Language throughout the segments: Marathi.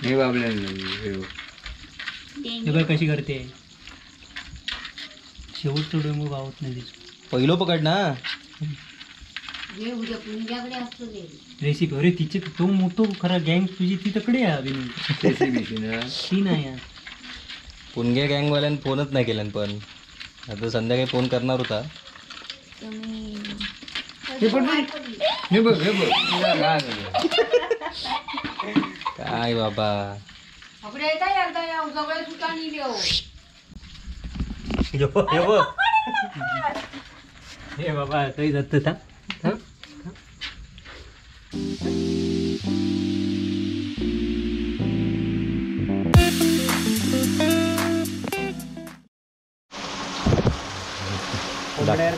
हे बाबल्या हे बघ कशी करते शेवट सोडून मग गावत नाही पहिलो पकड ना रेसिपी. अरे तिचे तो मोठो खरा गँग तुझी ती तकडे आहे अभिनय ती नाही यार. पुणगे गँगवाल्यानं फोनच नाही केल्यान पण आता संध्याकाळी फोन करणार होता. हे बघ तुला राग आला. काय बाबा हे बाबा काही जात था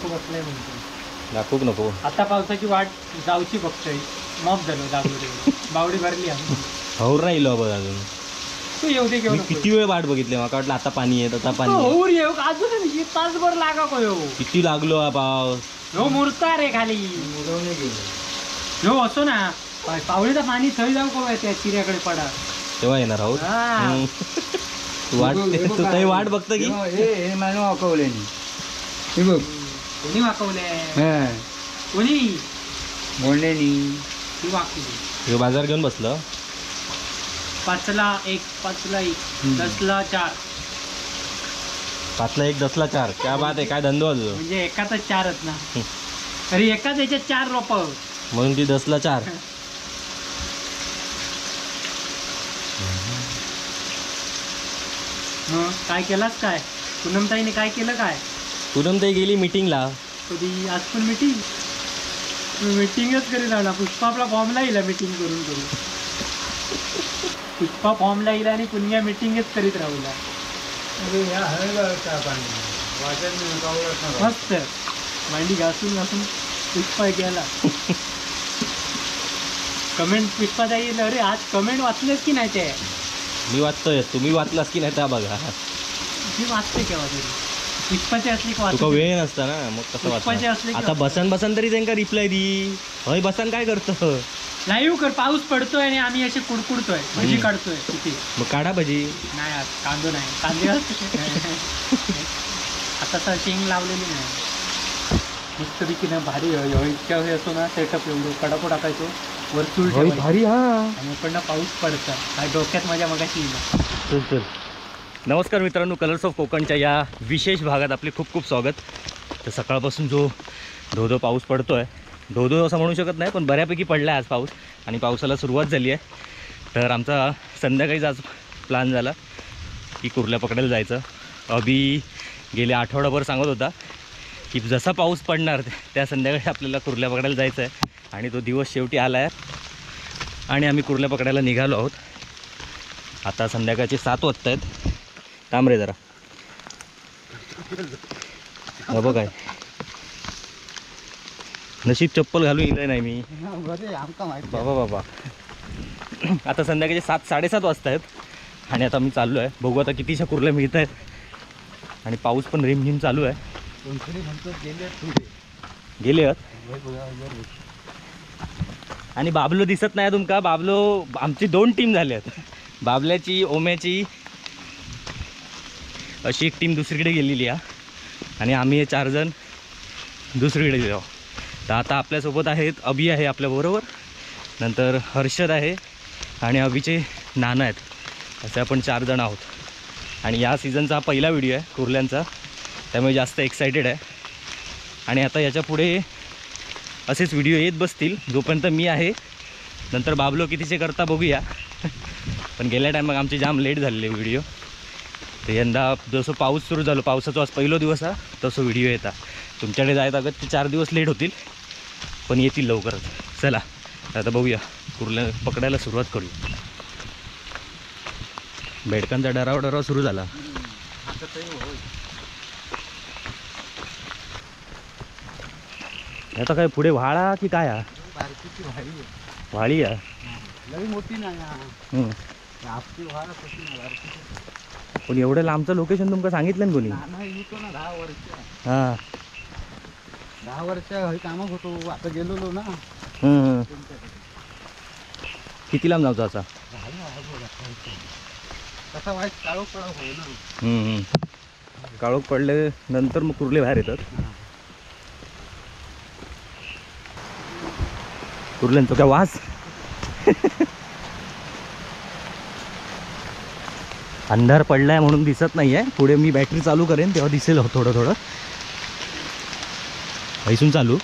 बसलाय म्हणतो. दाखवूक नको. आता पावसाची वाट जाऊची बघतोय. मॉप झालो जागलो बावडी भरली आम्ही. हौर नाही इलो बघ अजून. तू येऊ दे घेऊन किती वेळ वाट बघितली मला वाटलं आता पाणी येत आता पाणी येत. होर येऊ अजून तासभर लागा को किती लागलो हा पाऊस. हो मुरता रे खाली हो असो ना पावडीचं पाणी थंय जाऊ को त्या चिऱ्याकडे पडा तेव्हा येणार आहोत. हा. तू वाट बघतो की हे मानव वाकवले हे बघ कोणी वाकवले हा कोणी बोलण्यानी ती वाकवली. हे बाजार घेऊन बसलं. 5ला 1 5ला 1 10ला 4 5ला 1 10ला 4 क्या बात आहे. काय धंदो आज म्हणजे एकाच 4च ना तरी एकाच याच्यात 4 रोप म्हणून ती 10ला 4. मग काय केलास काय पूनमताईने काय केलं काय पूनमताई गेली मीटिंगला. कधी आज पण मीटिंगच करीत राहिला. पुष्पा आपला फॉर्मला येईल मीटिंग करून करून पुष्पा फॉर्मला येईल आणि पुण्या मीटिंगच करीत राहिला. मस्त मांडी घासून घासून पुष्पा गेला. कमेंट पुष्पाचा येईल. अरे आज कमेंट वाचलेच की नाही ते. मी वाचतोय तुम्ही वाचलास की नाही त्या बघा. मी वाचते केव्हा तरी पुष्पाचे असली की तुका वेळ नसता ना मग कसं पुष्पाचे वाचणार. असले की आता बसन तरी त्यांना रिप्लाय दी. हय बसन काय करतो लाईव्ह कर. पाऊस पडतोय आणि आम्ही असे कुडकुडतोय भजी काढतोय किती. मग काढा भजी. नाही आज कांदो नाही कांदे आता तर शेंग लावलेली नाही. मस्तपैकी ना भारी इतक्या हे असतो ना सेटअप एवढं कडाको टाकायचो वरतूळ भारी हा. आणि इकडनं पाऊस पडतं काय डोक्यात माझ्या मगाशी येईल. चल नमस्कार मित्रांनो, कलर्स ऑफ कोकणच्या या विशेष भागात आपले खूप खूप स्वागत. तर सकाळपासून जो धो पाऊस पडतो आहे धो असं म्हणू शकत नाही पण बऱ्यापैकी पडला आहे आज पाऊस आणि पावसाला सुरुवात झाली आहे. तर आमचा संध्याकाळीच आज प्लॅन झाला की कुर्ल्या पकडायला जायचं. अभि गेले आठवडाभर सांगत होता की जसा पाऊस पडणार त्या संध्याकाळी आपल्याला कुर्ल्या पकडायला जायचं आहे आणि तो दिवस शेवटी आला आहे आणि आम्ही कुर्ल्या पकडायला निघालो आहोत. आता संध्याकाळचे 7 वाजता आहेत. थांब रे जरा बघ काय नशीब चप्पल घालून येईल नाही मी बाबा बाबा. आता संध्याकाळचे 7 साडेसात वाजता आहेत आणि आता मी चाललो आहे. बघू आता कितीशा कुर्ल्या मिळत आहेत आणि पाऊस पण रिमझिम चालू आहे. गेले आणि बाबलो दिसत नाही तुमका. बाबलो आमची 2 टीम झाली आहेत. बाबल्याची ओम्याची अशी एक टीम दुसरीकडे गेलेली आहे आणि आम्ही हे 4 जण दुसरीकडे गेलो. तर आता आपल्यासोबत आहेत अभि आहे आपल्याबरोबर, नंतर हर्षद आहे आणि अभिचे नाना आहेत. असे आपण 4 जण आहोत आणि या सीझनचा हा पहिला व्हिडिओ आहे कुर्ल्यांचा त्यामुळे जास्त एक्सायटेड आहे. आणि आता याच्या पुढे असेच व्हिडिओ येत बसतील जोपर्यंत मी आहे. नंतर बाबलो कितीचे करता बघूया. पण गेल्या टायमात आमचे जाम लेट झालेले व्हिडिओ. तर यंदा जसं पाऊस सुरू झालो पावसाचा आज पहिलो दिवस हा तसं व्हिडिओ येतात. तुमच्याकडे जायत अगत ते 4 दिवस लेट होतील पण येतील लवकरच. चला आता बघूया कुर्ल्या पकडायला सुरुवात करूया. बेडकांचा डराव सुरू झाला. आता काय पुढे व्हाळा की काय व्हाळी आहे मोठी नाही पण एवढं लांबचं लोकेशन तुमका सांगितलं ना कोणी. हां 10 वर्ष कामात होतो आता गेलो ना. किती लांब जायचं आता तसा वाईट काळोख पडा होय ना. काळोख पडले नंतर मग कुर्ले बाहेर येतात. कुर्ल्यांचा काय वास. अंधार पडलाय म्हणून दिसत नाहीये. पुढे मी बॅटरी चालू करेन तेव्हा दिसेल थोडं थोडं. ऐसून चालू.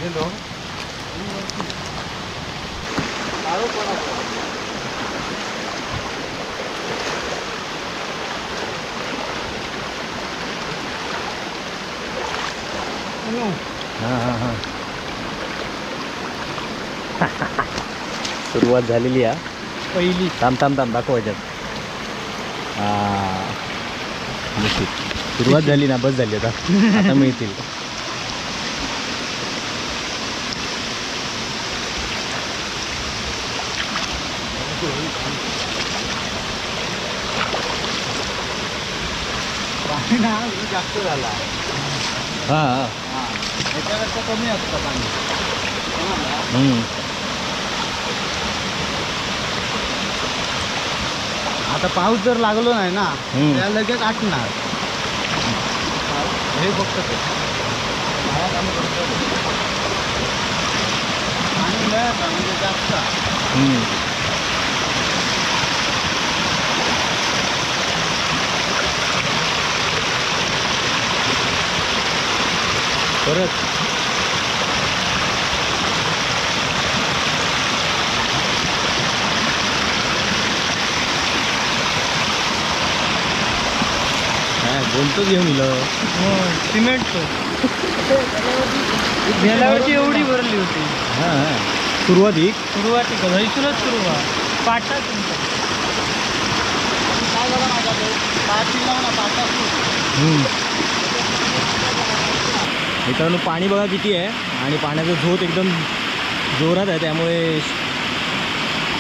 गेलो काळोख पडा. सुरुवात झालेली आहे पहिली. थांब दाखव याच्यात. सुरुवात झाली ना, बस झाली आता. आता मिळतील. पाणी ना जास्त झाला. हां याच्यापेक्षा कमी असतं पाणी. आता पाऊस जर लागलो नाही ना त्या लगेच आटणार. हे फक्त पाणी मिळत म्हणजे जास्त. परत बोलतो घेऊन दिलं. सिमेंट गेल्या वर्षी एवढी भरली होती. हां सुरुवातीक सुरुवातीला इथूनच सुरुवात पाटा. काय झालं माझा पाटा. मित्रांनो पाणी बघा किती आहे आणि पाण्याचा झोत एकदम जोरात आहे. त्यामुळे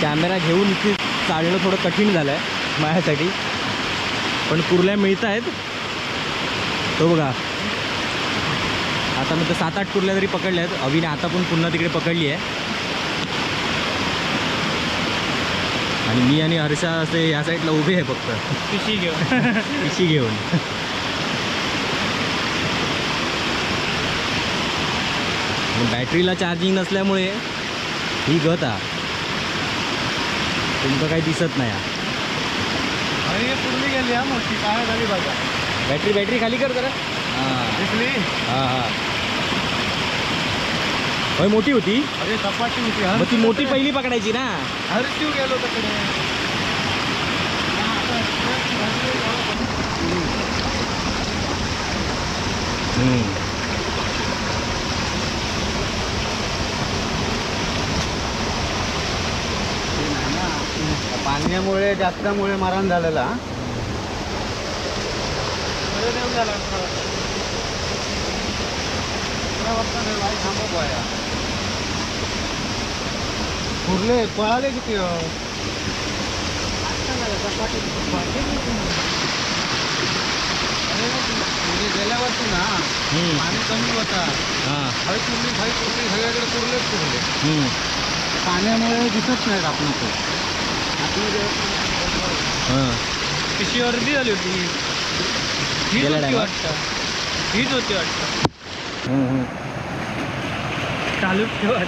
कॅमेरा घेऊन इथे चालणं थोडं कठीण झालं आहे माझ्यासाठी. पण कुर्ल्या मिळत आहेत. तो बघा आता मी तर 7-8 कुर्ल्या तरी पकडल्या आहेत. अभिने आता पण पुन्हा तिकडे पकडली आहे. आणि मी आणि हर्षा असे या साईडला उभे आहे फक्त पिशी घेऊन. पिशी घेऊन. बॅटरीला चार्जिंग नसल्यामुळे ही गत आहे. तुमचं काही दिसत नाही. अरे पूर्वी गेली हा मोठी काय झाली बघा. बॅटरी खाली कर जरा. दिसली. हां होय मोठी होती. अरे सपाटी होती. मग ती मोठी पहिली पकडायची ना. हरशिव गेलो तिकडे. पाण्यामुळे जास्तमुळे मारण झालेला. कुर्ले पळाले किती. म्हणजे गेल्या वर्षी ना पाणी कमी होता. हां सगळ्याकडे कुर्ले. पाण्यामुळे दिसत नाहीत आपण ते. हां पिशी अर्धी झाली होती. हीच गेल्या होती टायमात? वाटतं. हीच होती वाटतं. चालूच ठेवा.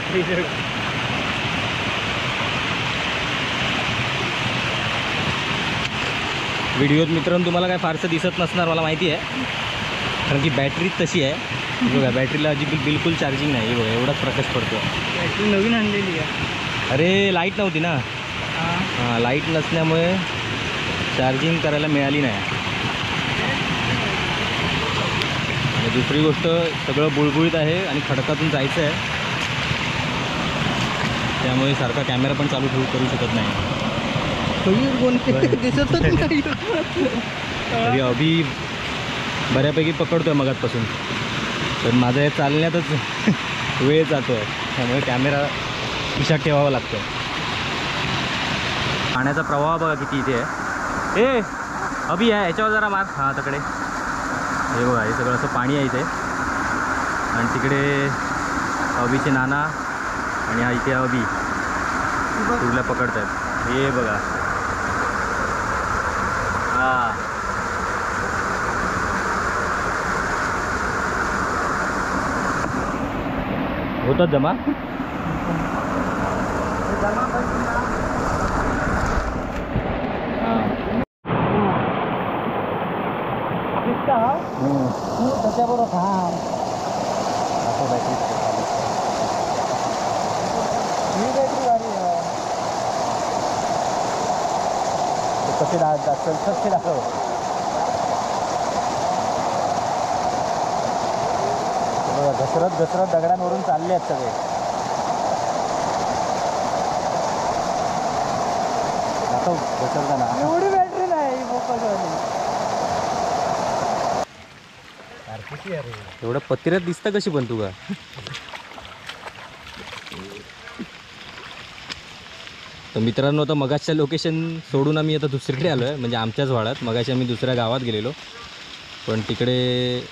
व्हिडिओत मित्रांनो तुम्हाला काय फारसं दिसत नसणार मला माहिती आहे. कारण की बॅटरीच तशी आहे. बघा बॅटरीला बिलकुल चार्जिंग नाही. बघा एवढाच प्रकाश पडतो. बॅटरी नवीन आणलेली आहे. अरे लाईट नव्हती ना. हां लाईट नसल्यामुळे चार्जिंग करायला मिळाली नाही. आणि दुसरी गोष्ट सगळं बुळबुळीत आहे आणि खडकातून जायचं आहे. त्यामुळे सारखा कॅमेरा पण चालू करू शकत नाही. दिसतच नाही. तरी अभि बऱ्यापैकी पकडतोय मगातपासून. पण माझा हे चालण्यातच वेळ जातो आहे. त्यामुळे कॅमेरा खिशात ठेवावं लागतं. पाण्याचा प्रवाह बघा किती इथे आहे. ए अभि आहे याच्यावर जरा मार. हां तिकडे हे बघा, हे सगळं असं पाणी आहे इथे. आणि तिकडे अभिचे नाना आणि हा इथे अभि कुर्ल्या पकडत आहेत. हे बघा हां होतात जमा. त्याच्याबरोबर थांब. असं बॅटरी ही बॅटरी भारी आहे. कसे कसे दाखव. घसरत घसरत दगडांवरून चालले आहेत सगळे. दाखव घसरताना. एवढी बॅटरी नाही मोबाईलवाली. एवढं पत्र्यात दिसतं कशी पण तू का. तर मित्रांनो, आता मगाच्या लोकेशन सोडून आम्ही आता दुसरीकडे आलो आहे, म्हणजे आमच्याच वाड्यात. मगाशी आम्ही दुसऱ्या गावात गेलेलो, पण तिकडे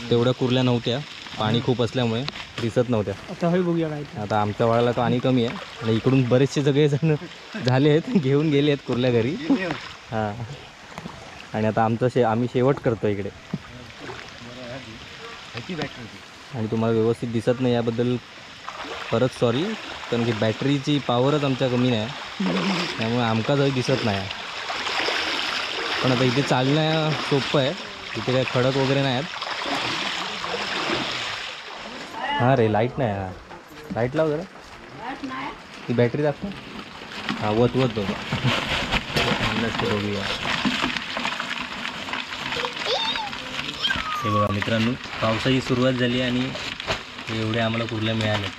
तेवढ्या कुर्ल्या नव्हत्या. पाणी खूप असल्यामुळे दिसत नव्हत्या. आता होय बघूया काय. आता आमच्या वाड्याला पाणी कमी आहे आणि इकडून बरेचसे सगळेजण झाले आहेत, घेऊन गेले आहेत कुर्ल्या घरी. हां, आणि आता आमचं आम्ही शेवट करतो इकडे. आणि तुम्हाला व्यवस्थित दिसत नाही याबद्दल परत सॉरी, कारण की बॅटरीची पॉवरच आमच्या कमी नाही, त्यामुळे आमका जरी दिसत नाही. पण आता इथे चालणं सोपं आहे, इथे काय खडक वगैरे नाही आहेत. हां रे, लाईट नाही. हां, लाईट लाव जरा. ती बॅटरी दाखव. हां, वत वत नसते बघूया. हे बघा मित्रांनो, पावसाची सुरुवात झाली आणि एवढे आम्हाला कुर्ल्या मिळाल्या.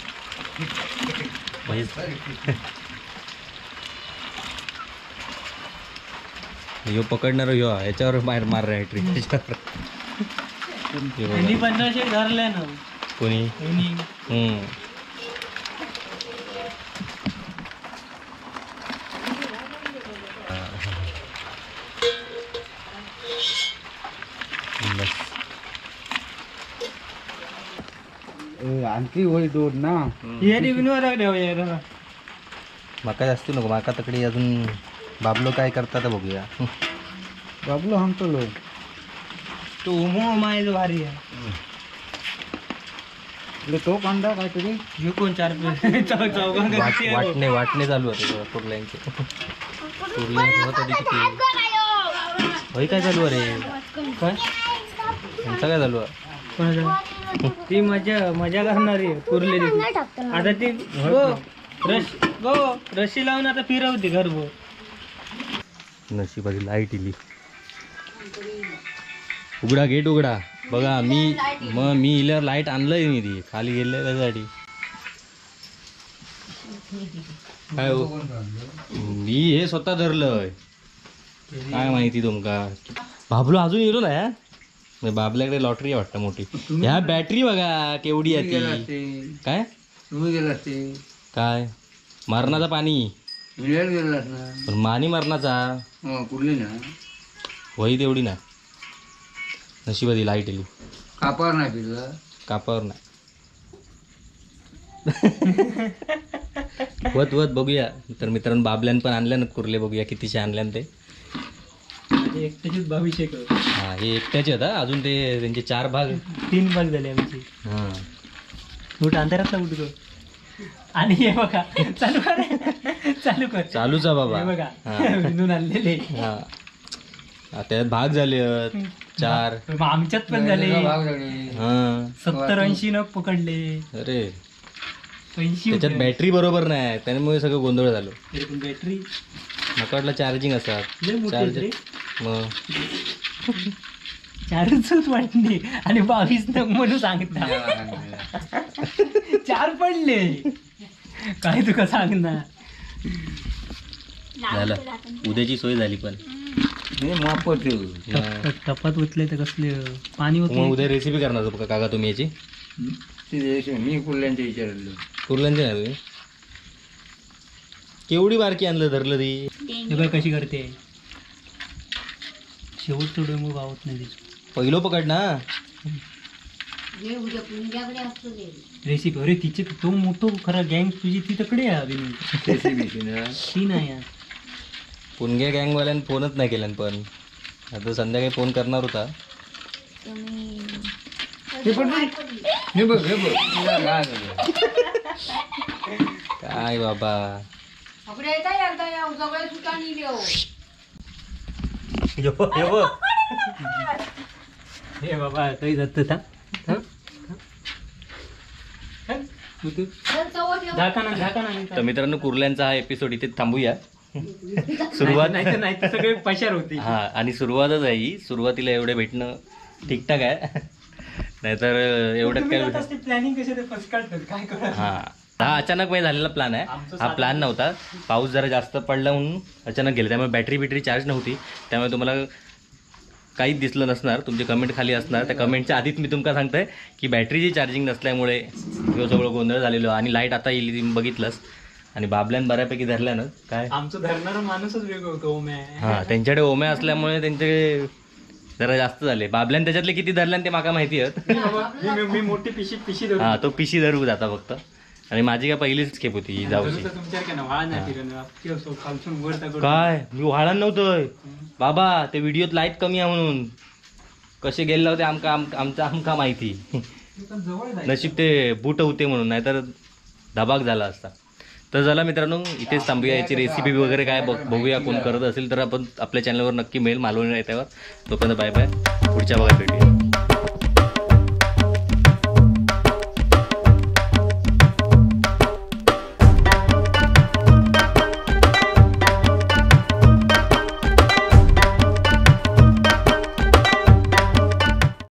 ह्यो पकडणार ह्यो ह्याच्यावर बाहेर मार रे ट्री. धरल्या ना कोणी. आणखी होय दोन ना. माका जास्ती नको, माका तकडे अजून बाबलो काय करतात बघूया. बाबलो हमतो तो माय भारी आहे. तो कांदा काहीतरी मी कोण चार वाटणे चालू होते कुर्ल्यांचे. कुर्ल्यांचे होत होते किती. होय काय चालू आहे रे. काय तुमचं काय चालू आहे. ती मजा करणारी कुर्ले. आता ती रशी लावून आता फिरवते घरभर. नशिबाची लाईट इली. उघडा गेट उघडा. बघा मी इल्यावर लाईट आणलंय मी. ती खाली गेलंय त्यासाठी काय हो. मी हे स्वतः धरलंय. काय माहिती तुमका. बाबलो अजून येलो ना. बाबल्याकडे लॉटरी वाटतं मोठी. ह्या बॅटरी बघा केवढी आहे ती. काय तुम्ही गेला ते काय मरणाचा पाणी. पण मानी मरणाचा कुठली ना वही तेवढी ना. नशिबादी लाईट आली. कापावर नाही पिलं. कापावर नाही. वत वत बघूया. तर मित्रांनो, बाबल्यान पण आणल्या ना कुर्ले. बघूया कितीशे आणल्यान ते. एकट्याचीच 2200. हां, हे एकट्याचे होता. अजून ते त्यांचे 4 भाग 3 भाग झाले आमचे. हां, उठ अंधारातला उठतो. आणि हे बघा चालू कर. चालूच आहे बाबा. हे बघा विनून आणलेले. हां, त्यात भाग झाले 4. आमच्यात पण झाले. हां, 70-80 नग पकडले. अरे 80 त्याच्यात बॅटरी बरोबर नाही, त्यामुळे सगळं गोंधळ झालो. बॅटरी नका वाटलं चार्जिंग असतात. चार्जिंग मग 4च वाटली आणि 22 नग म्हणून सांगता. 4 पडले. काय तुका सांगणार. झालं, उद्याची सोय झाली. पण टपात उतले तर कसले पाणी होत. मग उद्या रेसिपी करणार काका तुम्ही याची. मी कुर्ल्यांचे विचारलं. कुर्ल्यांचे नाही केवढी बारकी आणलं धरलं ती हे बघ कशी करते शेवटचं डोंगर गावत नाही पहिलो पकड ना रेसिपी अरे तिचे तो मोठो खरा गँग तुझी ती तकडे आहे अभिनय ती नाही यार पुणगे गँगवाल्यानं फोनच नाही केल्यान पण आता संध्याकाळी फोन करणार होता काय बाबा हे बाबा काही जात तर मित्रांनो कुर्ल्यांचा हा एपिसोड इथे थांबूया सुरुवात नाही तर सगळे पशार होते हा आणि सुरुवातच आहे ही सुरुवातीला एवढे भेटणं ठीकठाक आहे नाहीतर एवढं काय प्लॅनिंग कसे ते फर्स्ट काढतात काय करा हा अचानक झालेला प्लॅन आहे हा प्लॅन नव्हता पाऊस जरा जास्त पडला म्हणून अचानक गेले त्यामुळे बॅटरी चार्ज नव्हती त्यामुळे तुम्हाला काहीच दिसलं नसणार तुमचे कमेंट खाली असणार त्या कमेंटच्या आधीच मी तुमका सांगतोय की बॅटरीची चार्जिंग नसल्यामुळे ह्यो सगळं गोंधळ झालेलो आणि लाईट आता येईल बघितलंस आणि बाबल्यान बऱ्यापैकी धरल्यानं काय आमचं धरणारा माणूसच वेगळं होतो हा त्यांच्याकडे ओम्या असल्यामुळे त्यांचे जरा जास्त झाले बाबल्यान त्याच्यातले किती धरल्यान ते माका माहिती आहेत मी मोठी पिशी हा तो पिशी धरू जाता फक्त आणि माझी काय पहिलीच खेप होती जाऊची काय मी व्हाळा नव्हतोय बाबा ते व्हिडिओत लाईट कमी आहे म्हणून कसे गेले होते आमका माहिती नशीब ते बूट होते म्हणून नाहीतर धबाक झाला असता तर चला मित्रांनो इथेच थांबूया याची रेसिपी वगैरे काय बघूया कोण करत असेल तर आपण आपल्या चॅनलवर नक्की मिळेल मालवणी येत्यावर तोपर्यंत बाय बाय पुढच्या भागात भेटूया